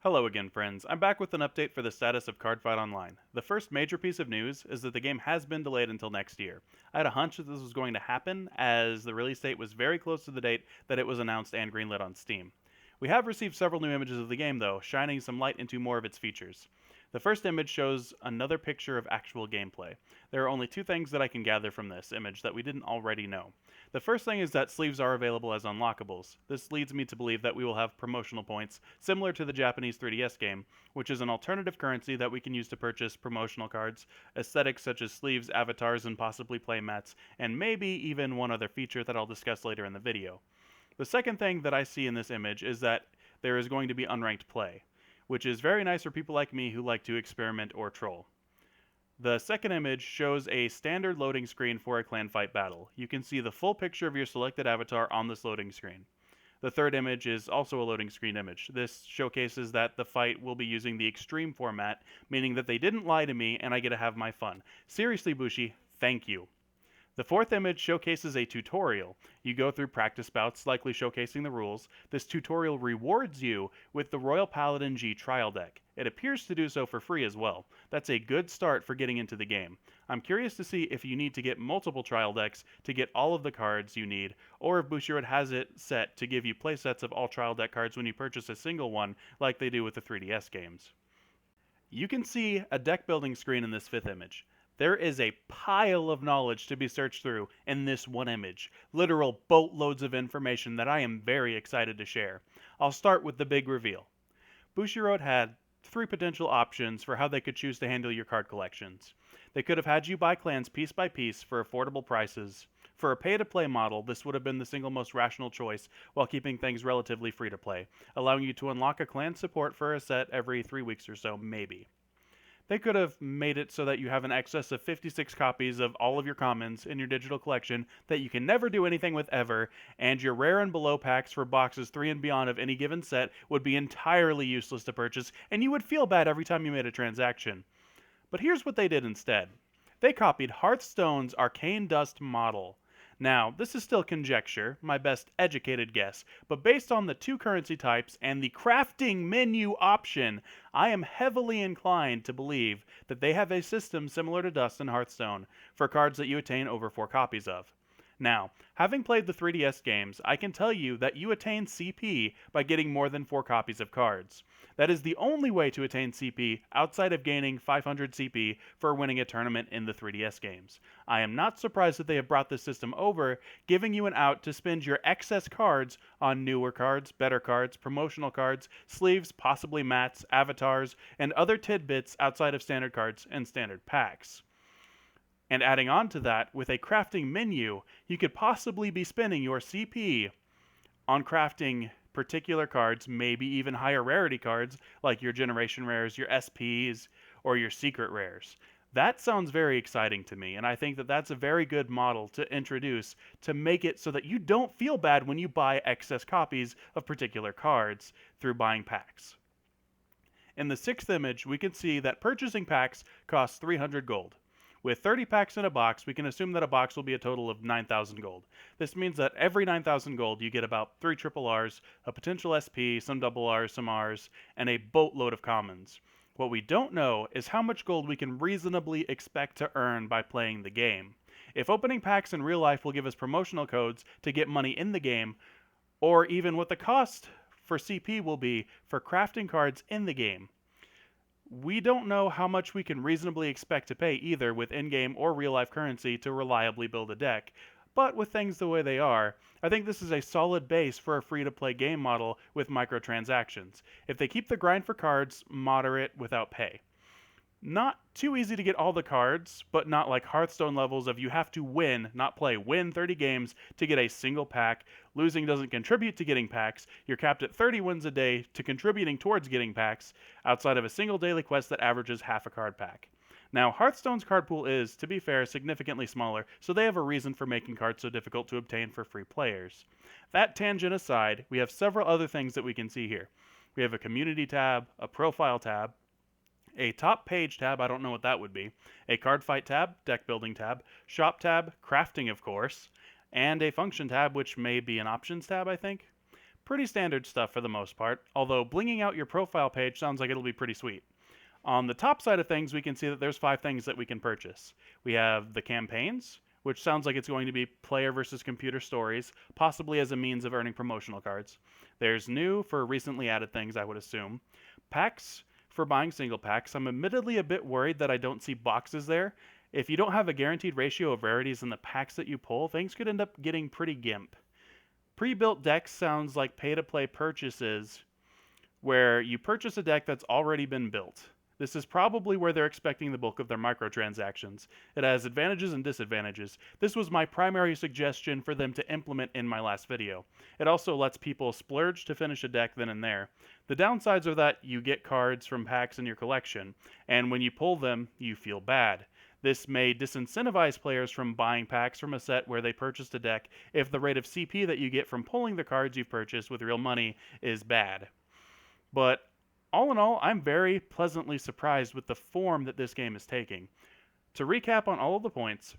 Hello again, friends. I'm back with an update for the status of Cardfight Online. The first major piece of news is that the game has been delayed until next year. I had a hunch that this was going to happen, as the release date was very close to the date that it was announced and greenlit on Steam. We have received several new images of the game, though, shining some light into more of its features. The first image shows another picture of actual gameplay. There are only two things that I can gather from this image that we didn't already know. The first thing is that sleeves are available as unlockables. This leads me to believe that we will have promotional points, similar to the Japanese 3DS game, which is an alternative currency that we can use to purchase promotional cards, aesthetics such as sleeves, avatars, and possibly playmats, and maybe even one other feature that I'll discuss later in the video. The second thing that I see in this image is that there is going to be unranked play, which is very nice for people like me who like to experiment or troll. The second image shows a standard loading screen for a clan fight battle. You can see the full picture of your selected avatar on this loading screen. The third image is also a loading screen image. This showcases that the fight will be using the extreme format, meaning that they didn't lie to me and I get to have my fun. Seriously, Bushi, thank you. The fourth image showcases a tutorial. You go through practice bouts, likely showcasing the rules. This tutorial rewards you with the Royal Paladin G trial deck. It appears to do so for free as well. That's a good start for getting into the game. I'm curious to see if you need to get multiple trial decks to get all of the cards you need, or if Bushiroad has it set to give you playsets of all trial deck cards when you purchase a single one, like they do with the 3DS games. You can see a deck building screen in this fifth image. There is a pile of knowledge to be searched through in this one image. Literal boatloads of information that I am very excited to share. I'll start with the big reveal. Bushiroad had three potential options for how they could choose to handle your card collections. They could have had you buy clans piece by piece for affordable prices. For a pay-to-play model, this would have been the single most rational choice while keeping things relatively free to play, allowing you to unlock a clan support for a set every 3 weeks or so, maybe. They could have made it so that you have an excess of 56 copies of all of your commons in your digital collection that you can never do anything with ever, and your rare and below packs for boxes 3 and beyond of any given set would be entirely useless to purchase, and you would feel bad every time you made a transaction. But here's what they did instead. They copied Hearthstone's Arcane Dust model. Now, this is still conjecture, my best educated guess, but based on the two currency types and the crafting menu option, I am heavily inclined to believe that they have a system similar to Dust and Hearthstone for cards that you attain over 4 copies of. Now, having played the 3DS games, I can tell you that you attain CP by getting more than 4 copies of cards. That is the only way to attain CP outside of gaining 500 CP for winning a tournament in the 3DS games. I am not surprised that they have brought this system over, giving you an out to spend your excess cards on newer cards, better cards, promotional cards, sleeves, possibly mats, avatars, and other tidbits outside of standard cards and standard packs. And adding on to that, with a crafting menu, you could possibly be spending your CP on crafting particular cards, maybe even higher rarity cards, like your generation rares, your SPs, or your secret rares. That sounds very exciting to me, and I think that that's a very good model to introduce to make it so that you don't feel bad when you buy excess copies of particular cards through buying packs. In the sixth image, we can see that purchasing packs cost 300 gold. With 30 packs in a box, we can assume that a box will be a total of 9,000 gold. This means that every 9,000 gold you get about 3 triple Rs, a potential SP, some double Rs, some Rs, and a boatload of commons. What we don't know is how much gold we can reasonably expect to earn by playing the game. If opening packs in real life will give us promotional codes to get money in the game, or even what the cost for CP will be for crafting cards in the game. We don't know how much we can reasonably expect to pay either with in-game or real-life currency to reliably build a deck, but with things the way they are, I think this is a solid base for a free-to-play game model with microtransactions, if they keep the grind for cards moderate without pay. Not too easy to get all the cards, but not like Hearthstone levels of you have to win, not play, win 30 games to get a single pack. Losing doesn't contribute to getting packs. You're capped at 30 wins a day to contributing towards getting packs, outside of a single daily quest that averages half a card pack. Now, Hearthstone's card pool is, to be fair, significantly smaller, so they have a reason for making cards so difficult to obtain for free players. That tangent aside, we have several other things that we can see here. We have a community tab, a profile tab, a top page tab, I don't know what that would be, a Cardfight tab, deck building tab, shop tab, crafting of course, and a function tab, which may be an options tab, I think. Pretty standard stuff for the most part, although blinging out your profile page sounds like it'll be pretty sweet. On the top side of things, we can see that there's 5 things that we can purchase. We have the campaigns, which sounds like it's going to be player versus computer stories, possibly as a means of earning promotional cards. There's new for recently added things, I would assume. Packs for buying single packs. I'm admittedly a bit worried that I don't see boxes there. If you don't have a guaranteed ratio of rarities in the packs that you pull, things could end up getting pretty gimp. Pre-built decks sounds like pay-to-play purchases where you purchase a deck that's already been built. This is probably where they're expecting the bulk of their microtransactions. It has advantages and disadvantages. This was my primary suggestion for them to implement in my last video. It also lets people splurge to finish a deck then and there. The downsides are that you get cards from packs in your collection, and when you pull them, you feel bad. This may disincentivize players from buying packs from a set where they purchased a deck if the rate of CP that you get from pulling the cards you've purchased with real money is bad. But all in all, I'm very pleasantly surprised with the form that this game is taking. To recap on all of the points,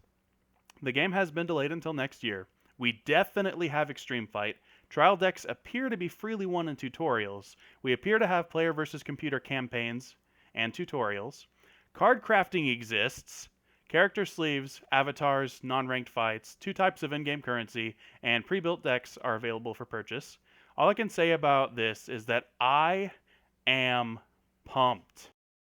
the game has been delayed until next year. We definitely have Extreme Fight. Trial decks appear to be freely won in tutorials. We appear to have player versus computer campaigns and tutorials. Card crafting exists. Character sleeves, avatars, non-ranked fights, 2 types of in-game currency, and pre-built decks are available for purchase. All I can say about this is that I am pumped.